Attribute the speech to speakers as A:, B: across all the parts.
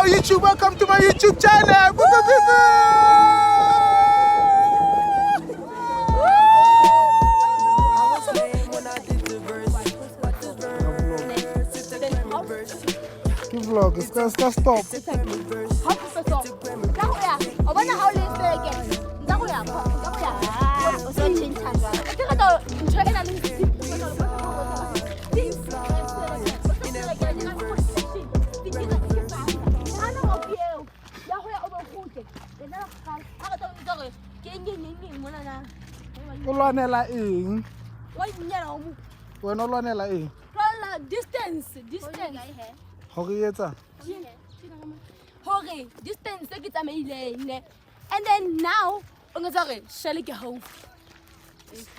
A: YouTube. Welcome to my YouTube channel. Vlog, ska stop. Ulwanela eng? Wena ulwanela eng?
B: Distance.
A: Hore etsa?
B: Hore distance ke tsamaileng. And then now ungazare shale ke haufi.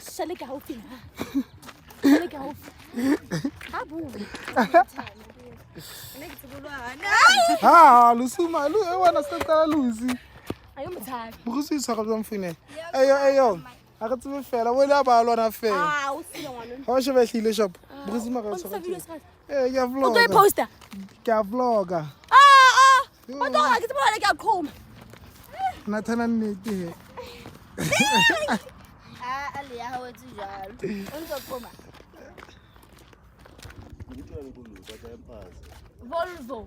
B: Shale ke haufi. Shale ke haufi. Abu.
A: Ha, lusuma, lu ewana skala lusi.
B: Ayo mthaka.
A: Bukusi sa ka mfine. Eyo. Aka tsebe fela, wena ba lona fela.
B: Usile ngwana.
A: Ha shebe hlile shop. Bukusi maka sa. Ya vlog.
B: Uto poster.
A: Ka vlogger.
B: Kodwa ke tsebona ke aqhuma.
A: Nathana nnete he.
C: Ali ya hawe tujalo. Unzoqhuma.
B: Volvo.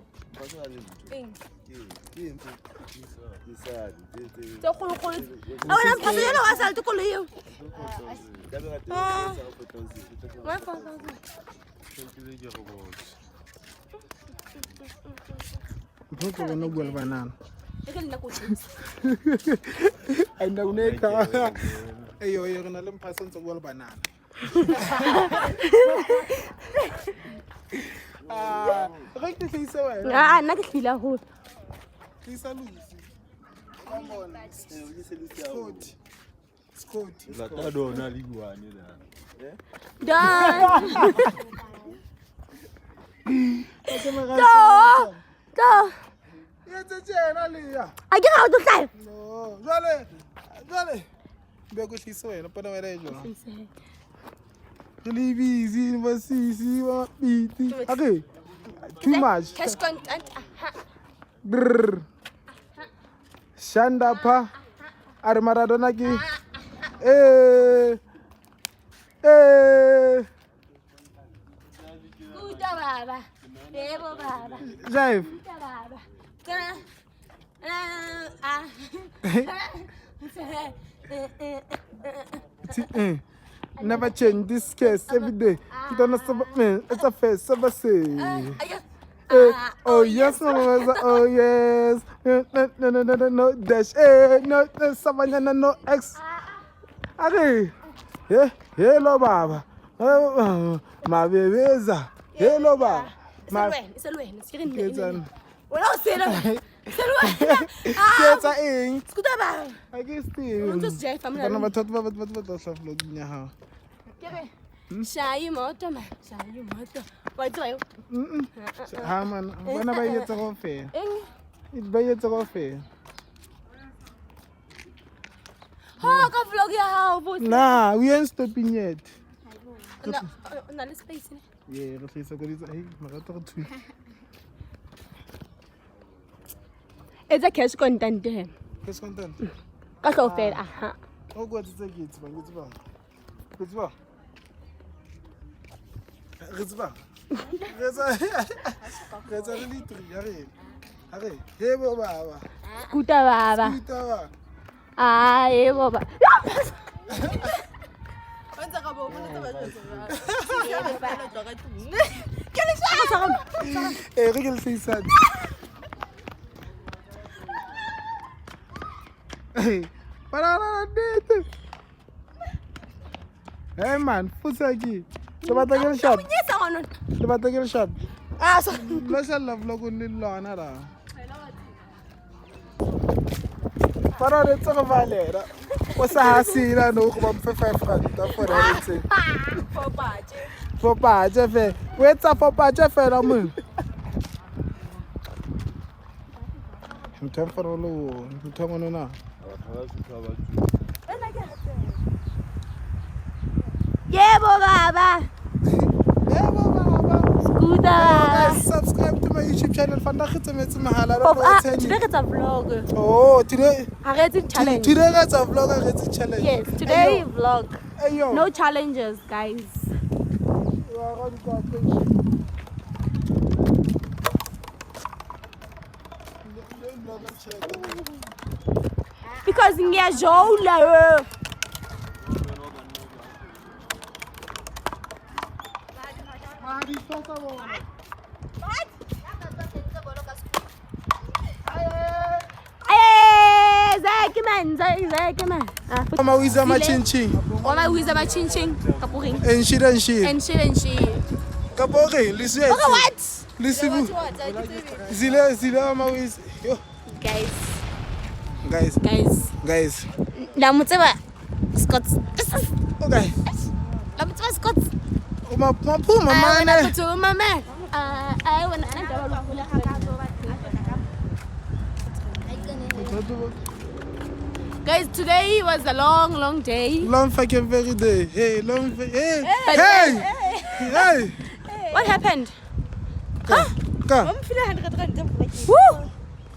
A: Mpho no bua le banana.
B: I
A: know neka. Eyo re na le mphasa ntse bua le banana. Re ke tlisa wena.
B: Nna ke hlila ho.
A: Tlisa Lucy. Come on. Scott.
D: La ta dona le buane la.
B: Da.
A: Yetse tjena leya.
B: A ke ga o tla.
A: No. Jwale. Be go tlisa wena pona wena e jona. Really busy, basisi, wa biti. Okay. Too much.
B: Cash content.
A: Brr. Shanda pa. Are Maradona ki.
B: Kuda baba. Debo baba.
A: Jive.
B: Kuda baba.
A: Never change this case every day. You don't know, man. It's a face, say. Oh yes, no, oh yes. No dash, no savannah, no X. Okay, yeah, hello, Baba. My babyza, hello, Baba.
B: It's a lwen. It's a lwen.
A: It's a ing.
B: Kuda baba.
A: I guess still.
B: Just Jeff, I'm
A: But
B: not.
A: vlog nya ha.
B: Shayi moto man. Shayi moto. Wa tsaya.
A: Ha man, bona ba yetsa go fe.
B: Eng.
A: It ba yetsa go fe.
B: Ha ka vlog ya hao bo.
A: Nah, we ain't stopping yet.
B: Na le space ne.
A: Yeah, re tlisa go ditsa hey, magato go thu.
B: It's a cash content there.
A: Kes content.
B: Ka hlofela aha.
A: O go tse gitsi ba ngitsi ba. Gitsi ba. Gitsi ba. Gitsi re litri ya re. Are, he bo baba.
B: Kuda baba.
A: Ita ba.
B: Ah, e baba.
C: Wenza ka bo bona ba
A: Eh, re ke le tsisa. Hey, para dete. Hey man, futsaki. Sebata ke shop.
B: Nyesa ngwana.
A: Sebata ke shop.
B: So
A: Lo sa love vlog ni lona ra. Para re tsaka valera. O sa hasila no go ba mfe 5 rand for rent. For paje fe. Wetsa for paje fe la mo. Mthemforo lo, mthongono na.
B: Yebo baba.
A: Yebo baba.
B: Kuda.
A: Subscribe to my YouTube channel. Fanda khitse metsi mahala. I don't know what's happening.
B: Today it's a vlog.
A: Oh, today.
B: Challenge.
A: Today it's a vlog. It's a challenge.
B: Yes, today vlog.
A: Hey yo.
B: No challenges, guys. Because ngiyajola. Zaki man.
A: Mama wiza machinchi.
B: Mama wiza machinchi. Kapuring.
A: And shit.
B: And shit.
A: Kapore, listen.
B: Okay, what?
A: Listen. Zile mama wiza. Yo.
B: Guys. Lamutseba Scots.
A: Okay.
B: Lamutseba Scots.
A: Mapuma man.
B: Mama. I want to Guys, today was a long day.
A: Long fucking very day. Hey.
B: What happened?
A: Ka.
B: Woo!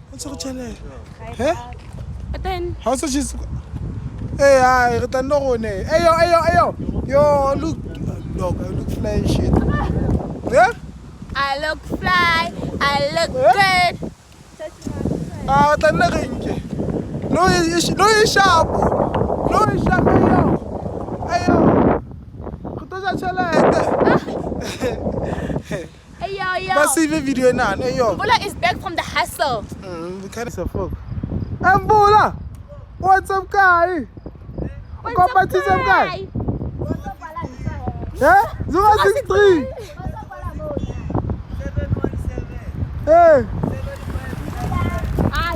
A: What's up, channel? Hey?
B: But then,
A: How's it just? Hey, I return no one. Hey yo. Yo, look. Look, I look fly and shit. Yeah?
B: I look fly. I look good.
A: Return no No, it's sharp. No, it's sharp. Hey yo. Kutoza channel.
B: Hey yo.
A: Massive video now. Hey yo.
B: Bola is back from the hustle.
A: We can't say fuck. Bola. What's up, guy?
B: What's up, guy?
A: Yeah? 063. Hey.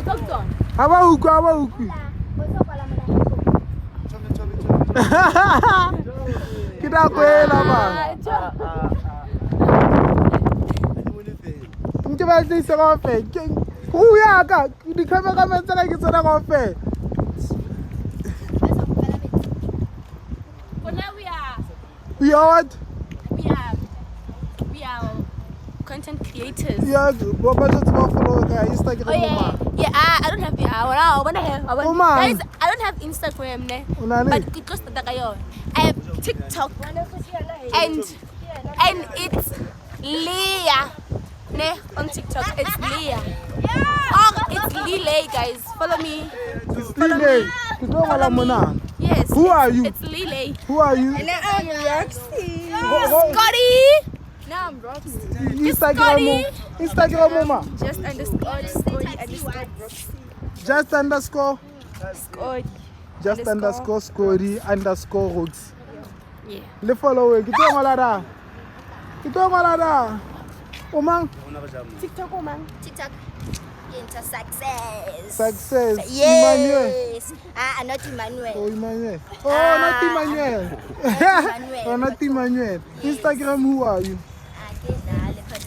B: Doctor.
A: Habahuku. Kita kwela man. Nke ba tse se go fe. Go ya ka di camera tsela ke tsena go fe.
B: For now we
A: are what?
B: We are content creators.
A: Yeah, what budget to follow guys Instagram.
B: Yeah, I don't have guys, I don't have Instagram but because I have TikTok and it's Leah on TikTok. It's Leah. It's Lele, guys. Follow me.
A: It's Lele.
B: Yes.
A: Who are you?
B: It's Lele.
A: Who are you?
C: And I'm Roxy.
B: Scotty.
C: Now I'm Roxy.
A: Instagram mama.
C: Just underscore Scotty underscore Roxy.
A: Just underscore
C: Scotty.
A: Just underscore Scotty underscore Roxy.
B: Yeah.
A: Le follow it. Kita ngala da. Omang.
B: TikTok, Omang.
C: TikTok. Into success.
A: Success.
C: Yes. Not Emmanuel.
A: Oh, Emmanuel. Oh, not Emmanuel. Oh, not Emmanuel. Instagram, who are you?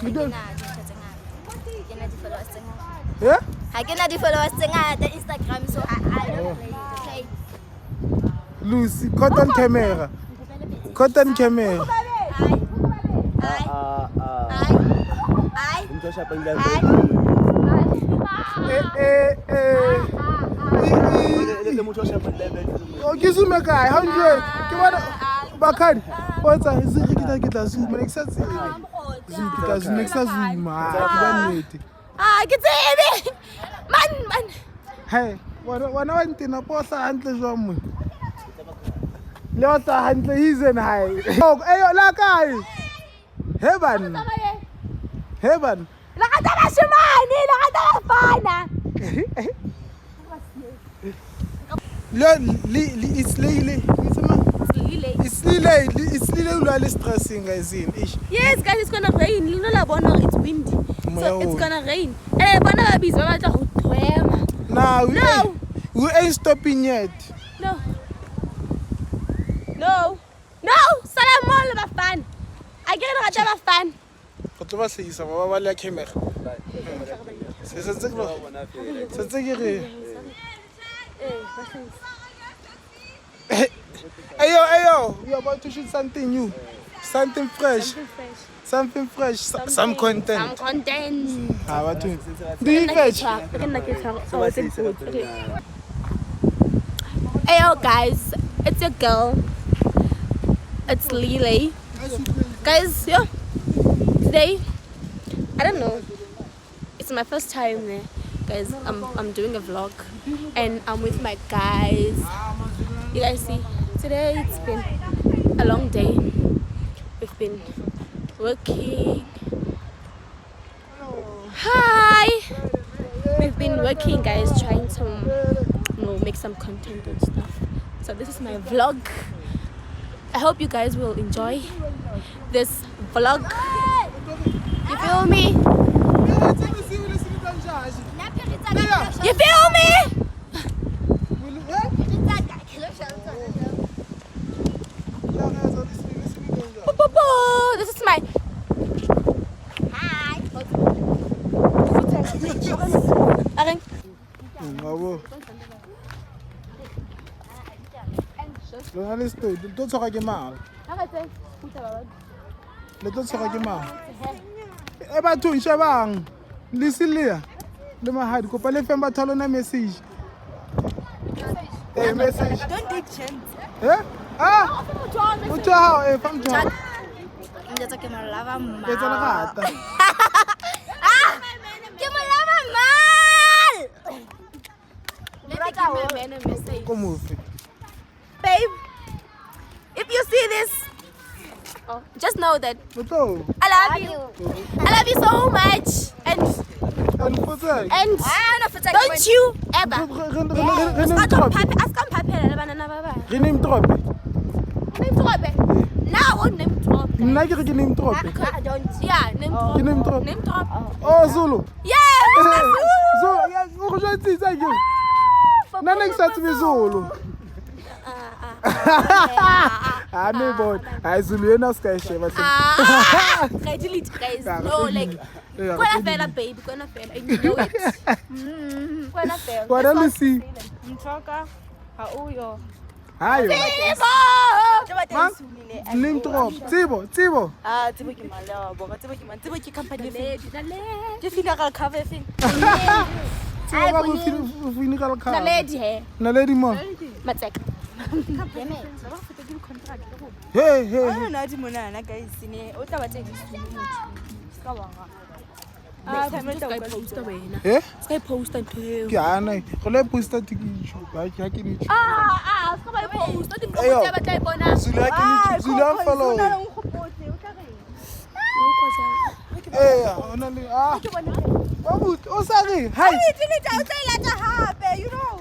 A: You don't. Yeah?
C: I cannot follow us on Instagram, so I don't play it, okay?
A: Lucy, cotton camera. Cotton camera. Okay, zoom a guy, 100. Come on, Bakari. What's that? Kita zoom. Next time, zoom. Next time, zoom.
B: Get it, man.
A: Hey, what I want to post a handle from. Lot of handle is in high. Oh, hey, like I. Heaven.
B: Nakatara shumani, nakatara fana.
A: It's Lele. It's Lele stressing guys in.
B: Yes, guys, it's gonna rain. You know it's windy. So it's gonna rain. And bana babies are to twema.
A: No, we ain't stopping yet.
B: No. Salam all my fan. I get a fan.
A: What do I say? Some of our like him. Hey yo, you're about to shoot something new. Something fresh. Some content.
B: Some content.
A: What do you fetch?
B: Hey yo guys, it's your girl. It's Lily. Guys, yo, today, I don't know. It's my first time there. Guys, I'm doing a vlog and I'm with my guys. You guys see, today it's been a long day. We've been working. Hi! We've been working, guys, trying to make some content and stuff. So this is my vlog. I hope you guys will enjoy this vlog. You feel me? You feel me? This is my hi.
A: Don't talk like mal. Let's talk like mal. Eba tu nshabang. Lisilia. Le mahadi ko pale femba thalo na message. Message.
C: Don't do chant.
A: Ah. Utao fam John.
C: Ndza ke mo lava mal.
A: Ke tsela gata.
C: Ke mo lava mal.
B: Let me give my man a message.
A: Come on.
B: Babe, if you see this, just know that I love you. I love you so much. And don't you ever name drop. Yeah, name drop.
A: Oh, Zulu.
B: Yeah.
A: Zulu. Next to be Zulu. I know, I Zulu no sky shame.
B: I delete guys. No, like Kona fella, baby. Kona fella. You know it. Kona fella.
A: What do you see?
C: Mchoka. Hauyo.
A: Hayo.
B: Tibo.
A: Name drop. Tibo.
C: Tibo ki malawa. Tibo ki company thing. The funeral cover thing.
A: Funeral car.
B: Naledi he.
A: Naledi mo.
B: Matseka.
A: Hey.
C: Nathi monana guys sine o tla batla di-streaming ska wanga.
B: Sky poster wena. Sky poster ntho.
A: Ke ana go le poster tikicho ba ke ni.
B: Ska ba poster di poster ba tla bona.
A: Zulu follow. Ona le o sorry. Hi.
C: You know.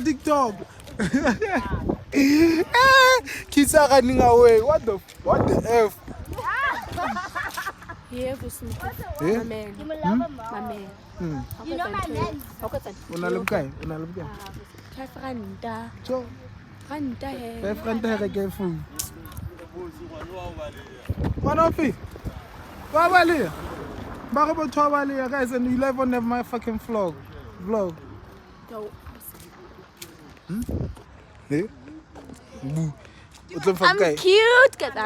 A: TikTok. Kids are running away. What the F?
B: Yeah, my man. My man.
C: You know my man.
A: Unalumkai.
B: Randa he.
A: Friend here careful. Manofi. Wabali. Barabo Twabali, guys, and you live on my fucking vlog.
B: I'm cute. Get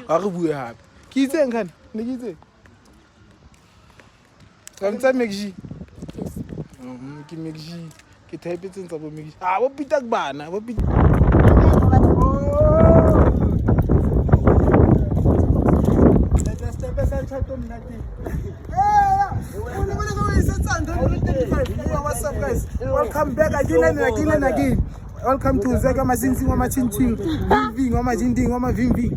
A: Aku buat hab. Kita kan, ni kita. Kamu tak mekji? Kita mekji. Kita happy tu tak mekji. Apa pitak bana? Apa pitak? What's up, guys? Welcome back again. Welcome to Zega Mazinzi Wama Chinching, Vimving Wama Jinding Wama Vimving.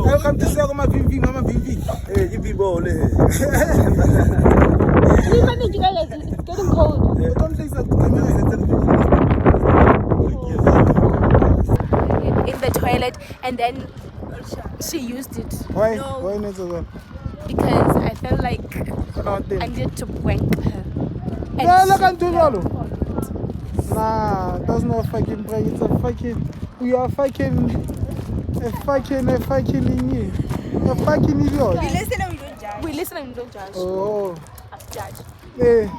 A: Welcome to Zega Wama Vimving Wama Vimving.
D: Hey, you people.
B: It's getting cold.
A: Don't say that.
B: In the toilet, and then she used it.
A: Why?
B: No.
A: Why not so well?
B: Because I felt like
A: Nothing.
B: I needed to prank her. And
A: Yeah, look
B: she
A: at
B: fell
A: Jolo.
B: for it.
A: Nah, that's not a fucking prank. It's a fucking. We are fucking. A fucking idiot.
C: We listen and we don't judge.
B: We listen and we don't judge.
A: Oh.
B: I've judged.
A: Hey.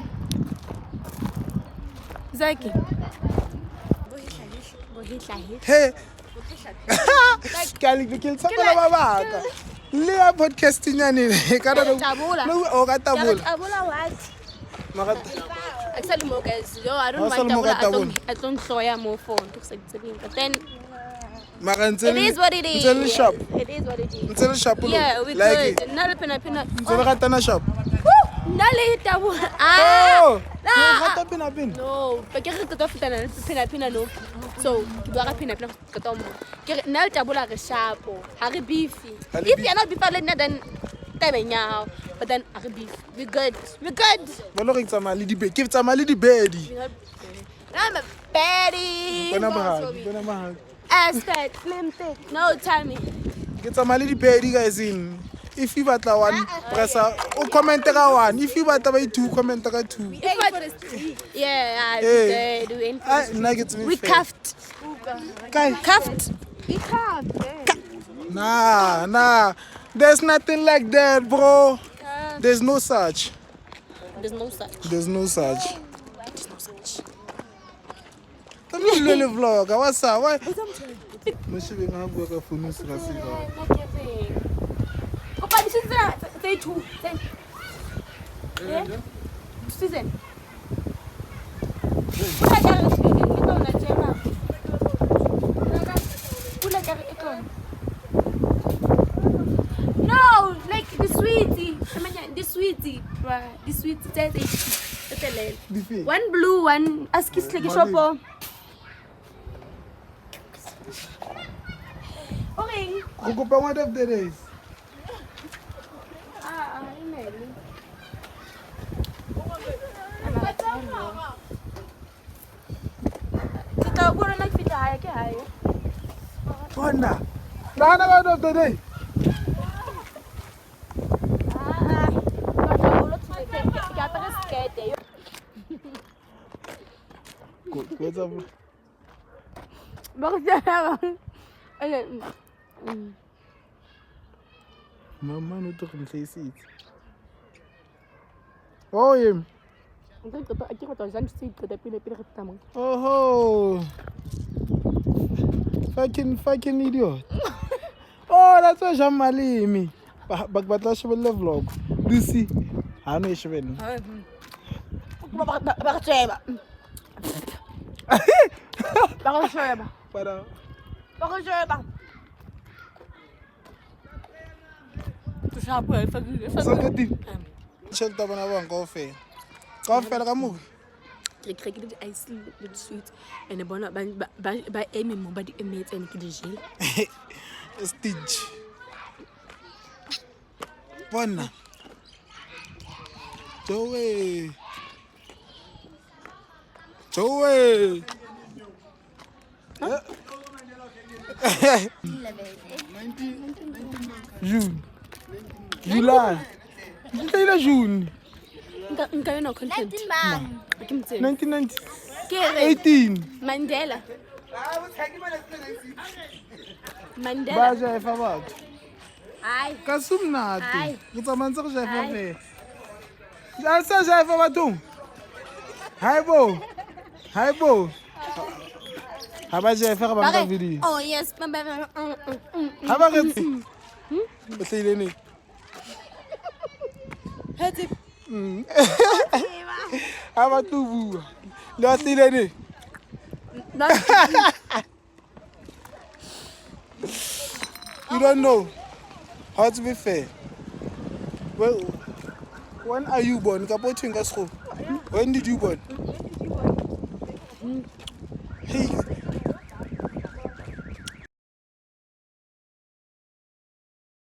B: Zaki.
A: Hey. Kali bikin sakala babaka. Liya podcasting yani. Kada no. No, o katabula.
B: Tabula what?
A: Makat.
B: Actually, more guys. Yo, I don't
A: What's
B: mind
A: all more
B: tabula.
A: tabula?
B: I don't show ya more phone. But then
A: Makantsele.
B: it is what it is.
A: Ntsele shop.
B: It is what it is.
A: Ntsele shop.
B: Yeah, we
A: like
B: good. Nala pina.
A: Ntsele katana shop.
B: Nala tabula. Ah.
A: Oh. No, kata pina.
B: No, but get it off pina no. So, do I pina katomo. Get nala tabula ke shapo. Hari beefy. If you're not beef, then now. But then hari beef. We good. We good.
A: Bolo ke tsamaya le dibedi. Ke tsamaya le dibedi.
B: I'm a baddie.
A: Bona bahagi.
B: Ass fat, slim thick. No, tell me.
A: Ke tsamaya le dibedi guys in. If you batla one, press o comment ka one. If you batla ba two, comment ka two.
B: Yeah,
A: Hey.
B: we do anything.
A: Ah, nna ke tseme.
B: We cuffed.
A: Kai.
B: Cuffed.
C: We can't.
A: Nah. There's nothing like that, bro. There's no such.
B: There's no such.
A: There's no such. Tell me the vlog. What's up? Why? Moshibe nga bua ka phone se ga se ba.
B: Opa, this is say two. Yeah? Susan. No, like the sweetie. The sweetie. The sweetie. That's a little.
A: Bifi.
B: One blue, one askis like a shopper. Okay.
A: Go kopa one of the days.
B: Kita gua nak kita hai ke hai.
A: Wanda. Nah, one of the day. What's up?
B: Bakit yan?
A: Mama no to come say it. Oh, him. Oh. Fucking idiot. Oh, that's why Jamali me. Bagbatla shobele vlog. Lucy. I know shobele.
B: Bakit siya ba? Bakit siya ba?
A: Para.
B: Bakit siya ba? Tu sabe,
A: Sagati. Shelta bana bang coffee. Coffee la kamu.
B: Kijk dit ice dit sweet en dan ba emi mo ba di emet en ki de gel.
A: Stitch. Bona. Joey. June. July. July June.
B: Nkayo na content.
A: 1990.
B: Kere
A: 18.
B: Mandela.
A: Baja efa batho.
B: Ai.
A: Kasumnati. Ke tsamantse go jaefa fe. Ja sa jaefa bathong. Haibo. Ha ba jaefa ga ba nka video.
B: Oh yes,
A: Ha ba retse. O tlile ne.
C: Hati.
A: Ha ba tubua. Le wa tlile ne. You don't know how to be fair. Well, when are you born? When did you born? Hey,